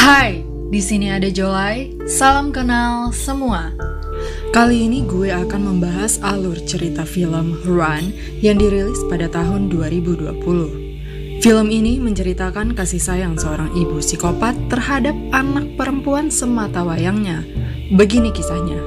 Hai, di sini ada Jolai. Salam kenal semua. Kali ini gue akan membahas alur cerita film Run yang dirilis pada tahun 2020. Film ini menceritakan kasih sayang seorang ibu psikopat terhadap anak perempuan sematawayangnya. Begini kisahnya.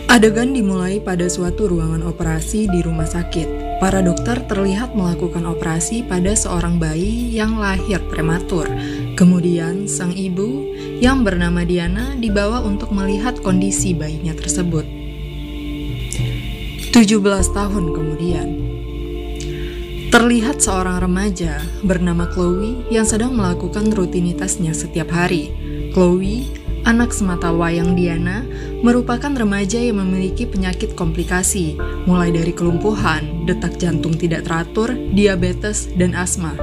Adegan dimulai pada suatu ruangan operasi di rumah sakit. Para dokter terlihat melakukan operasi pada seorang bayi yang lahir prematur. Kemudian sang ibu yang bernama Diana dibawa untuk melihat kondisi bayinya tersebut. 17 tahun kemudian, terlihat seorang remaja bernama Chloe yang sedang melakukan rutinitasnya setiap hari. Chloe, anak sematawayang Diana, merupakan remaja yang memiliki penyakit komplikasi, mulai dari kelumpuhan, detak jantung tidak teratur, diabetes, dan asma.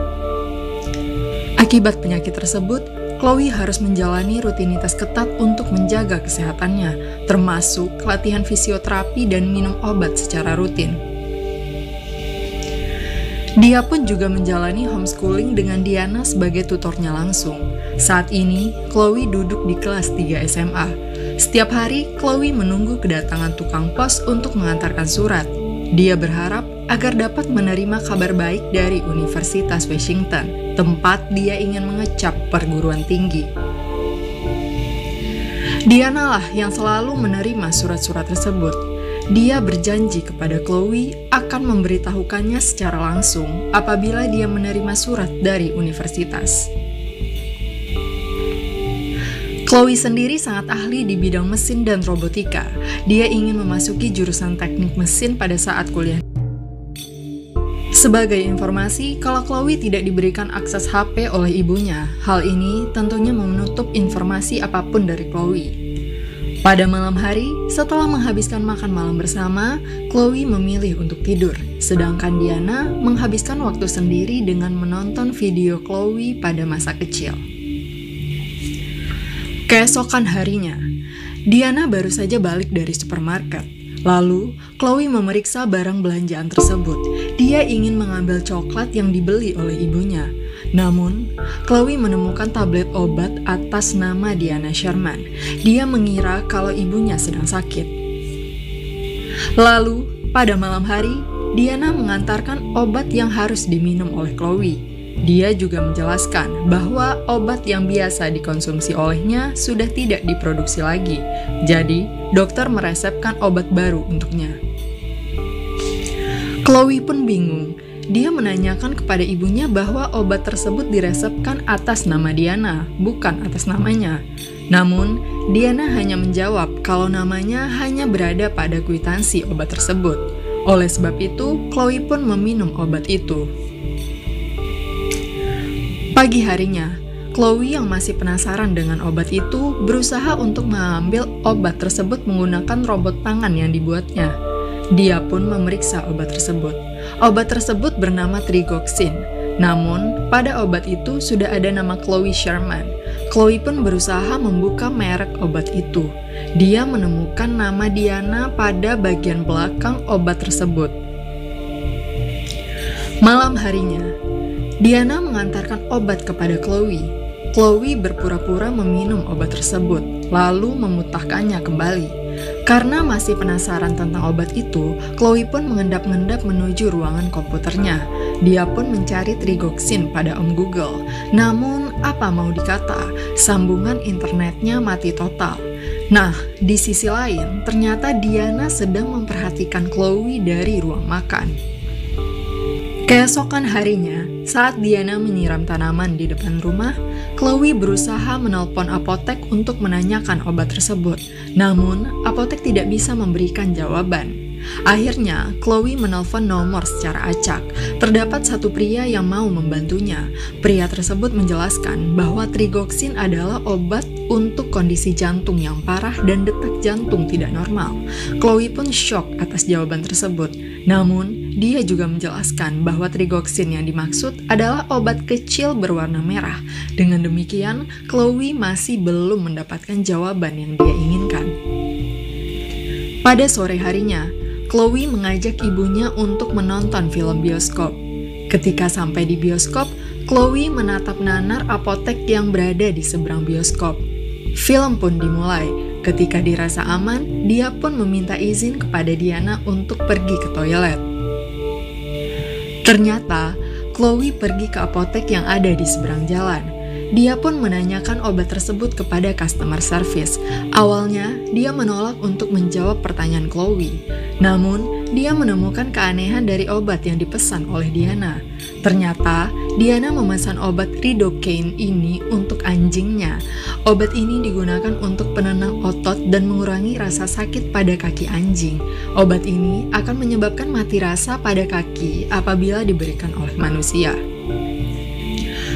Akibat penyakit tersebut, Chloe harus menjalani rutinitas ketat untuk menjaga kesehatannya, termasuk latihan fisioterapi dan minum obat secara rutin. Dia pun juga menjalani homeschooling dengan Diana sebagai tutornya langsung. Saat ini, Chloe duduk di kelas 3 SMA. Setiap hari, Chloe menunggu kedatangan tukang pos untuk mengantarkan surat. Dia berharap agar dapat menerima kabar baik dari Universitas Washington, tempat dia ingin mengecap perguruan tinggi. Diana lah yang selalu menerima surat-surat tersebut. Dia berjanji kepada Chloe akan memberitahukannya secara langsung apabila dia menerima surat dari universitas. Chloe sendiri sangat ahli di bidang mesin dan robotika. Dia ingin memasuki jurusan teknik mesin pada saat kuliah. Sebagai informasi, kalau Chloe tidak diberikan akses HP oleh ibunya, hal ini tentunya menutup informasi apapun dari Chloe. Pada malam hari, setelah menghabiskan makan malam bersama, Chloe memilih untuk tidur, sedangkan Diana menghabiskan waktu sendiri dengan menonton video Chloe pada masa kecil. Keesokan harinya, Diana baru saja balik dari supermarket. Lalu, Chloe memeriksa barang belanjaan tersebut. Dia ingin mengambil coklat yang dibeli oleh ibunya. Namun, Chloe menemukan tablet obat atas nama Diana Sherman. Dia mengira kalau ibunya sedang sakit. Lalu, pada malam hari, Diana mengantarkan obat yang harus diminum oleh Chloe. Dia juga menjelaskan bahwa obat yang biasa dikonsumsi olehnya sudah tidak diproduksi lagi. Jadi, dokter meresepkan obat baru untuknya. Chloe pun bingung. Dia menanyakan kepada ibunya bahwa obat tersebut diresepkan atas nama Diana, bukan atas namanya. Namun, Diana hanya menjawab kalau namanya hanya berada pada kwitansi obat tersebut. Oleh sebab itu, Chloe pun meminum obat itu. Pagi harinya, Chloe yang masih penasaran dengan obat itu berusaha untuk mengambil obat tersebut menggunakan robot tangan yang dibuatnya. Dia pun memeriksa obat tersebut. Obat tersebut bernama Trigoxin. Namun, pada obat itu sudah ada nama Chloe Sherman. Chloe pun berusaha membuka merek obat itu. Dia menemukan nama Diana pada bagian belakang obat tersebut. Malam harinya, Diana mengantarkan obat kepada Chloe. Chloe berpura-pura meminum obat tersebut, lalu memutahkannya kembali. Karena masih penasaran tentang obat itu, Chloe pun mengendap-endap menuju ruangan komputernya. Dia pun mencari Trigoxin pada Om Google. Namun, apa mau dikata, sambungan internetnya mati total. Nah, di sisi lain, ternyata Diana sedang memperhatikan Chloe dari ruang makan. Keesokan harinya, saat Diana menyiram tanaman di depan rumah, Chloe berusaha menelpon apotek untuk menanyakan obat tersebut. Namun, apotek tidak bisa memberikan jawaban. Akhirnya, Chloe menelpon nomor secara acak. Terdapat satu pria yang mau membantunya. Pria tersebut menjelaskan bahwa Trigoxin adalah obat untuk kondisi jantung yang parah dan detak jantung tidak normal. Chloe pun syok atas jawaban tersebut. Namun, dia juga menjelaskan bahwa Trigoxin yang dimaksud adalah obat kecil berwarna merah. Dengan demikian, Chloe masih belum mendapatkan jawaban yang dia inginkan. Pada sore harinya, Chloe mengajak ibunya untuk menonton film bioskop. Ketika sampai di bioskop, Chloe menatap nanar apotek yang berada di seberang bioskop. Film pun dimulai. Ketika dirasa aman, dia pun meminta izin kepada Diana untuk pergi ke toilet. Ternyata, Chloe pergi ke apotek yang ada di seberang jalan. Dia pun menanyakan obat tersebut kepada customer service. Awalnya, dia menolak untuk menjawab pertanyaan Chloe. Namun, dia menemukan keanehan dari obat yang dipesan oleh Diana. Ternyata, Diana memesan obat Lidocaine ini untuk anjingnya. Obat ini digunakan untuk penenang otot dan mengurangi rasa sakit pada kaki anjing. Obat ini akan menyebabkan mati rasa pada kaki apabila diberikan oleh manusia.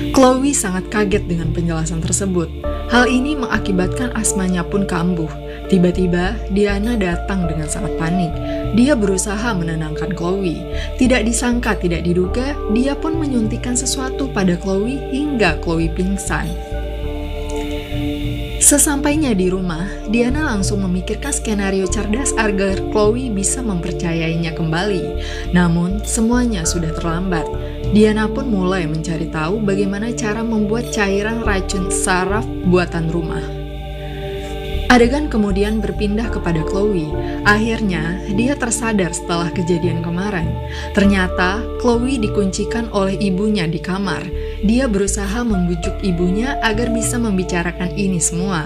Chloe sangat kaget dengan penjelasan tersebut. Hal ini mengakibatkan asmanya pun kambuh. Tiba-tiba, Diana datang dengan sangat panik. Dia berusaha menenangkan Chloe. Tidak disangka, tidak diduga, dia pun menyuntikkan sesuatu pada Chloe hingga Chloe pingsan. Sesampainya di rumah, Diana langsung memikirkan skenario cerdas agar Chloe bisa mempercayainya kembali. Namun, semuanya sudah terlambat. Diana pun mulai mencari tahu bagaimana cara membuat cairan racun saraf buatan rumah. Adegan kemudian berpindah kepada Chloe. Akhirnya, dia tersadar setelah kejadian kemarin. Ternyata, Chloe dikuncikan oleh ibunya di kamar. Dia berusaha membujuk ibunya agar bisa membicarakan ini semua.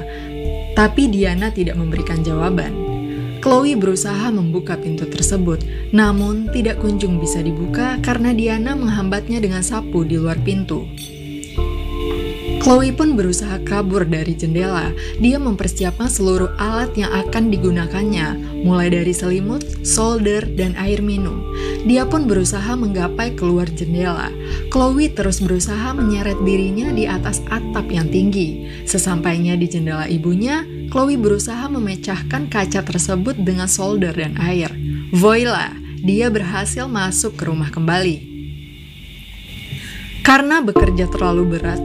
Tapi Diana tidak memberikan jawaban. Chloe berusaha membuka pintu tersebut, namun tidak kunjung bisa dibuka karena Diana menghambatnya dengan sapu di luar pintu. Chloe pun berusaha kabur dari jendela. Dia mempersiapkan seluruh alat yang akan digunakannya, mulai dari selimut, solder, dan air minum. Dia pun berusaha menggapai keluar jendela. Chloe terus berusaha menyeret dirinya di atas atap yang tinggi. Sesampainya di jendela ibunya, Chloe berusaha memecahkan kaca tersebut dengan solder dan air. Voila, dia berhasil masuk ke rumah kembali. Karena bekerja terlalu berat,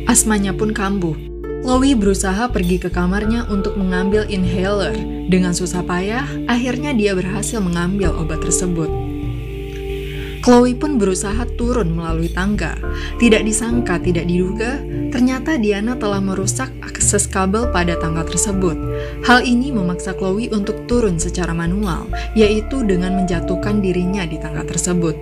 asmanya pun kambuh. Chloe berusaha pergi ke kamarnya untuk mengambil inhaler. Dengan susah payah, akhirnya dia berhasil mengambil obat tersebut. Chloe pun berusaha turun melalui tangga. Tidak disangka, tidak diduga, ternyata Diana telah merusak akses kabel pada tangga tersebut. Hal ini memaksa Chloe untuk turun secara manual, yaitu dengan menjatuhkan dirinya di tangga tersebut.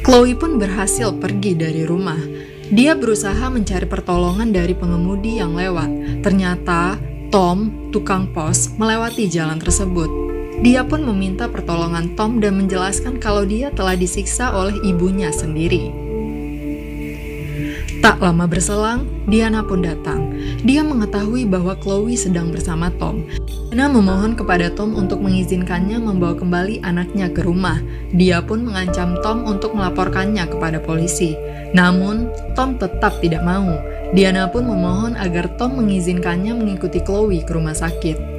Chloe pun berhasil pergi dari rumah. Dia berusaha mencari pertolongan dari pengemudi yang lewat. Ternyata, Tom, tukang pos, melewati jalan tersebut. Dia pun meminta pertolongan Tom dan menjelaskan kalau dia telah disiksa oleh ibunya sendiri. Tak lama berselang, Diana pun datang. Dia mengetahui bahwa Chloe sedang bersama Tom. Diana memohon kepada Tom untuk mengizinkannya membawa kembali anaknya ke rumah. Dia pun mengancam Tom untuk melaporkannya kepada polisi. Namun, Tom tetap tidak mau. Diana pun memohon agar Tom mengizinkannya mengikuti Chloe ke rumah sakit.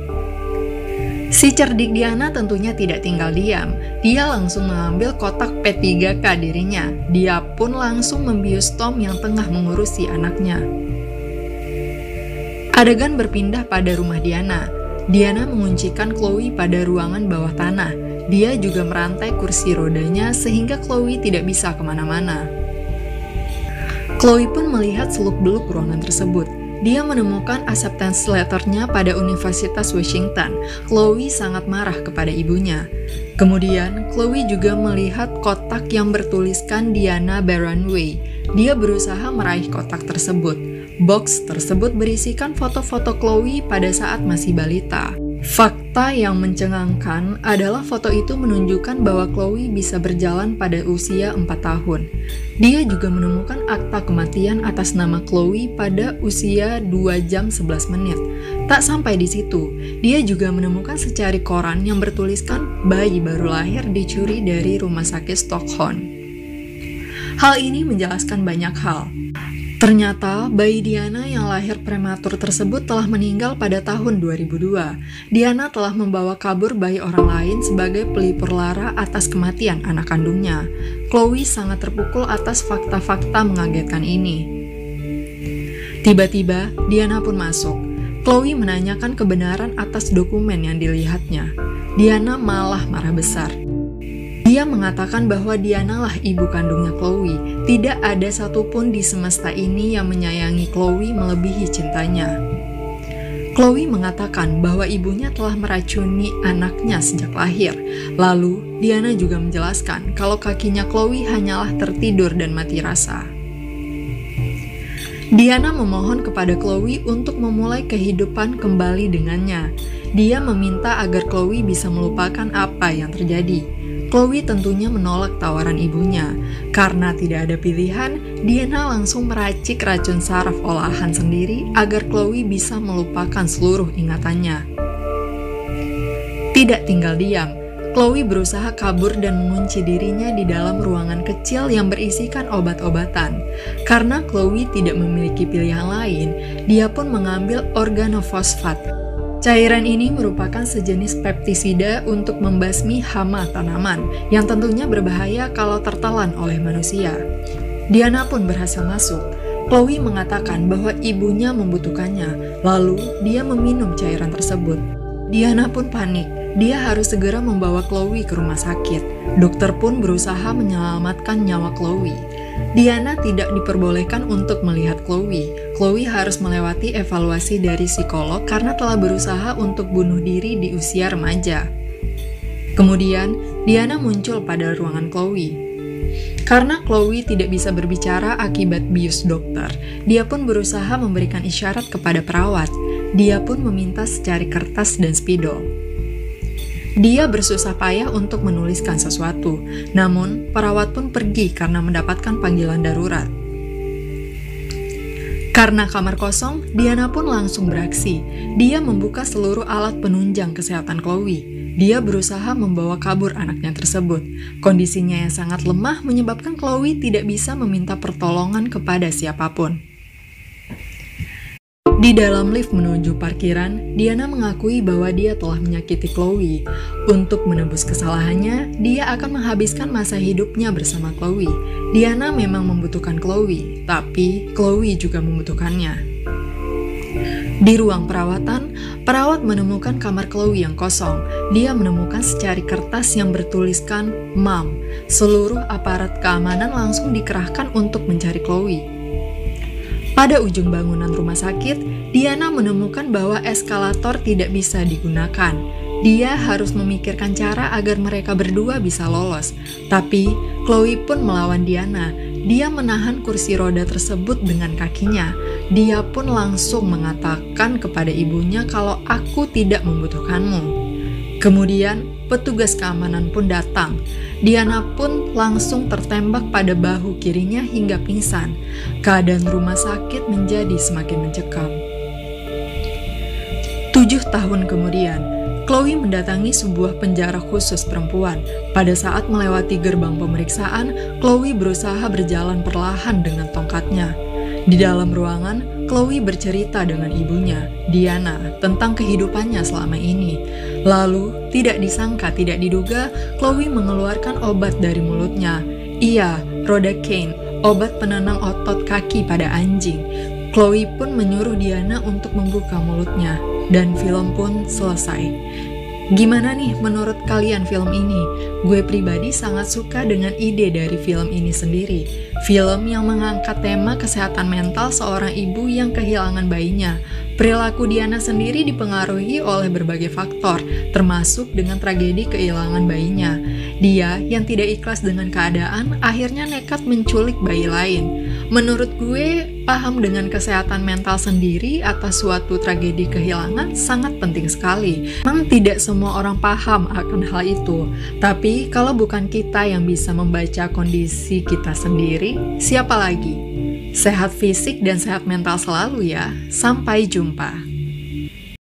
Si cerdik Diana tentunya tidak tinggal diam. Dia langsung mengambil kotak P3K dirinya. Dia pun langsung membius Tom yang tengah mengurusi anaknya. Adegan berpindah pada rumah Diana. Diana menguncikan Chloe pada ruangan bawah tanah. Dia juga merantai kursi rodanya sehingga Chloe tidak bisa kemana-mana. Chloe pun melihat seluk-beluk ruangan tersebut. Dia menemukan acceptance letternya pada Universitas Washington. Chloe sangat marah kepada ibunya. Kemudian, Chloe juga melihat kotak yang bertuliskan Diana Baranway. Dia berusaha meraih kotak tersebut. Box tersebut berisikan foto-foto Chloe pada saat masih balita. Fakta yang mencengangkan adalah foto itu menunjukkan bahwa Chloe bisa berjalan pada usia 4 tahun. Dia juga menemukan akta kematian atas nama Chloe pada usia 2 jam 11 menit. Tak sampai di situ, dia juga menemukan secari koran yang bertuliskan bayi baru lahir dicuri dari rumah sakit Stockholm. Hal ini menjelaskan banyak hal. Ternyata, bayi Diana yang lahir prematur tersebut telah meninggal pada tahun 2002. Diana telah membawa kabur bayi orang lain sebagai pelipur lara atas kematian anak kandungnya. Chloe sangat terpukul atas fakta-fakta mengagetkan ini. Tiba-tiba, Diana pun masuk. Chloe menanyakan kebenaran atas dokumen yang dilihatnya. Diana malah marah besar. Dia mengatakan bahwa Diana lah ibu kandungnya Chloe. Tidak ada satupun di semesta ini yang menyayangi Chloe melebihi cintanya. Chloe mengatakan bahwa ibunya telah meracuni anaknya sejak lahir. Lalu, Diana juga menjelaskan kalau kakinya Chloe hanyalah tertidur dan mati rasa. Diana memohon kepada Chloe untuk memulai kehidupan kembali dengannya. Dia meminta agar Chloe bisa melupakan apa yang terjadi. Chloe tentunya menolak tawaran ibunya. Karena tidak ada pilihan, Diana langsung meracik racun saraf olahan sendiri agar Chloe bisa melupakan seluruh ingatannya. Tidak tinggal diam, Chloe berusaha kabur dan mengunci dirinya di dalam ruangan kecil yang berisikan obat-obatan. Karena Chloe tidak memiliki pilihan lain, dia pun mengambil organofosfat. Cairan ini merupakan sejenis peptisida untuk membasmi hama tanaman, yang tentunya berbahaya kalau tertelan oleh manusia. Diana pun berhasil masuk. Chloe mengatakan bahwa ibunya membutuhkannya, lalu dia meminum cairan tersebut. Diana pun panik. Dia harus segera membawa Chloe ke rumah sakit. Dokter pun berusaha menyelamatkan nyawa Chloe. Diana tidak diperbolehkan untuk melihat Chloe. Chloe harus melewati evaluasi dari psikolog karena telah berusaha untuk bunuh diri di usia remaja. Kemudian, Diana muncul pada ruangan Chloe. Karena Chloe tidak bisa berbicara akibat bius dokter, dia pun berusaha memberikan isyarat kepada perawat. Dia pun meminta secari kertas dan spidol. Dia bersusah payah untuk menuliskan sesuatu, namun perawat pun pergi karena mendapatkan panggilan darurat. Karena kamar kosong, Diana pun langsung beraksi. Dia membuka seluruh alat penunjang kesehatan Chloe. Dia berusaha membawa kabur anaknya tersebut. Kondisinya yang sangat lemah menyebabkan Chloe tidak bisa meminta pertolongan kepada siapapun. Di dalam lift menuju parkiran, Diana mengakui bahwa dia telah menyakiti Chloe. Untuk menebus kesalahannya, dia akan menghabiskan masa hidupnya bersama Chloe. Diana memang membutuhkan Chloe, tapi Chloe juga membutuhkannya. Di ruang perawatan, perawat menemukan kamar Chloe yang kosong. Dia menemukan secari kertas yang bertuliskan "Mom". Seluruh aparat keamanan langsung dikerahkan untuk mencari Chloe. Pada ujung bangunan rumah sakit, Diana menemukan bahwa eskalator tidak bisa digunakan. Dia harus memikirkan cara agar mereka berdua bisa lolos. Tapi, Chloe pun melawan Diana. Dia menahan kursi roda tersebut dengan kakinya. Dia pun langsung mengatakan kepada ibunya kalau aku tidak membutuhkanmu. Kemudian, petugas keamanan pun datang. Diana pun langsung tertembak pada bahu kirinya hingga pingsan. Keadaan rumah sakit menjadi semakin mencekam. 7 tahun kemudian, Chloe mendatangi sebuah penjara khusus perempuan. Pada saat melewati gerbang pemeriksaan, Chloe berusaha berjalan perlahan dengan tongkatnya. Di dalam ruangan, Chloe bercerita dengan ibunya, Diana, tentang kehidupannya selama ini. Lalu, tidak disangka, tidak diduga, Chloe mengeluarkan obat dari mulutnya. Iya, Rodacaine, obat penenang otot kaki pada anjing. Chloe pun menyuruh Diana untuk membuka mulutnya, dan film pun selesai. Gimana nih menurut kalian film ini? Gue pribadi sangat suka dengan ide dari film ini sendiri. Film yang mengangkat tema kesehatan mental seorang ibu yang kehilangan bayinya. Perilaku Diana sendiri dipengaruhi oleh berbagai faktor, termasuk dengan tragedi kehilangan bayinya. Dia yang tidak ikhlas dengan keadaan, akhirnya nekat menculik bayi lain. Menurut gue, paham dengan kesehatan mental sendiri atas suatu tragedi kehilangan sangat penting sekali. Memang tidak semua orang paham akan hal itu, tapi kalau bukan kita yang bisa membaca kondisi kita sendiri, siapa lagi? Sehat fisik dan sehat mental selalu ya. Sampai jumpa.